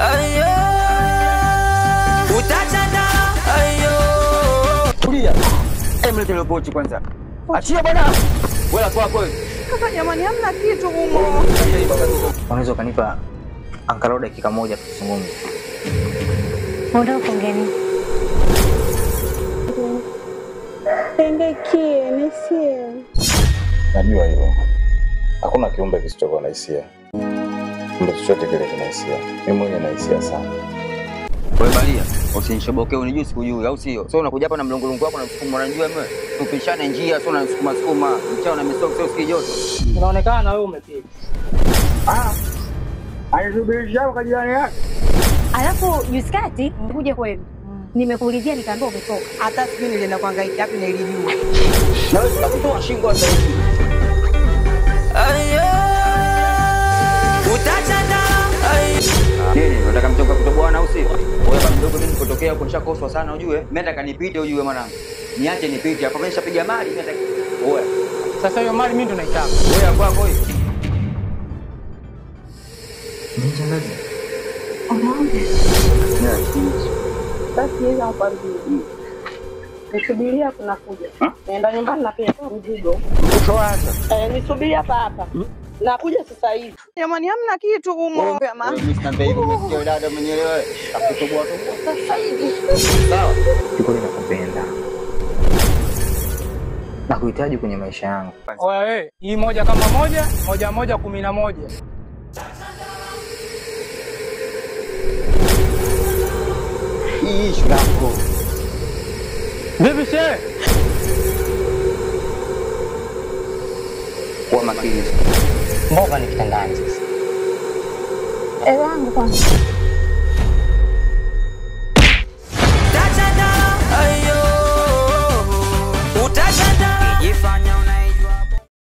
Ayo. Utachana. Ayo. Tulia. Mlete ile pochi kwanza. Achia bwana. Wewe kwa kweli. Kaka jamani hamna kitu humo. Unaweza kanipa angalau dakika moja tuzungumze. Unataka kuongea nini? Pendekie nisiye. Najua hilo. Hakuna kiumbe kisichokuwa na hisia. Kiumbe chochote kile kina hisia. Mimi mwenyewe na hisia sana. Wewe Balia, usinishoboke unijui sikujui au sio? Sio unakuja hapa na mlongolongo wako na msukuma unanijua mimi. Tupishane njia sio na sukuma. Mchao na misoko sio sikijoto. Unaonekana wewe umepiga. Aisubirisha kwa jirani yake. Alafu Yuskati kuja kwenu. Nimekuulizia nikaambia umetoka. Hata sijui nilienda kuhangaika wapi na ilijua. Na wewe utakutoa shingo sasa hivi. Ayo. Utachana. Ayo. Nini? Unataka mtoka kutoboana au sio? Wewe baba mdogo mimi nikotokea huko nishakoswa sana ujue. Mimi nataka nipite ujue mwanangu. Niache nipite hapo mimi nishapiga mali mimi nataka. Wewe. Sasa hiyo mali mimi ndo naitaka. Wewe kwako hiyo. Ni shangazi. Basi hizo hapa ndio. Nisubiria kuna kuja. Naenda nyumbani na pesa mzigo. Ushoanza. Nisubiria hapa. Nakuja sasa hivi. Jamani hamna kitu humo. Mimi sina hivyo msikia dada mwenyewe wewe. Akutoboa Sasa hivi. sawa. Kiko ninakupenda. Na kuhitaji kwenye maisha yangu. Wewe, hii moja kama moja, moja 11. Hii shulako. Vipi shehe? Kwa makini. Mboga ni kitandani sasa. Wangu kwanza.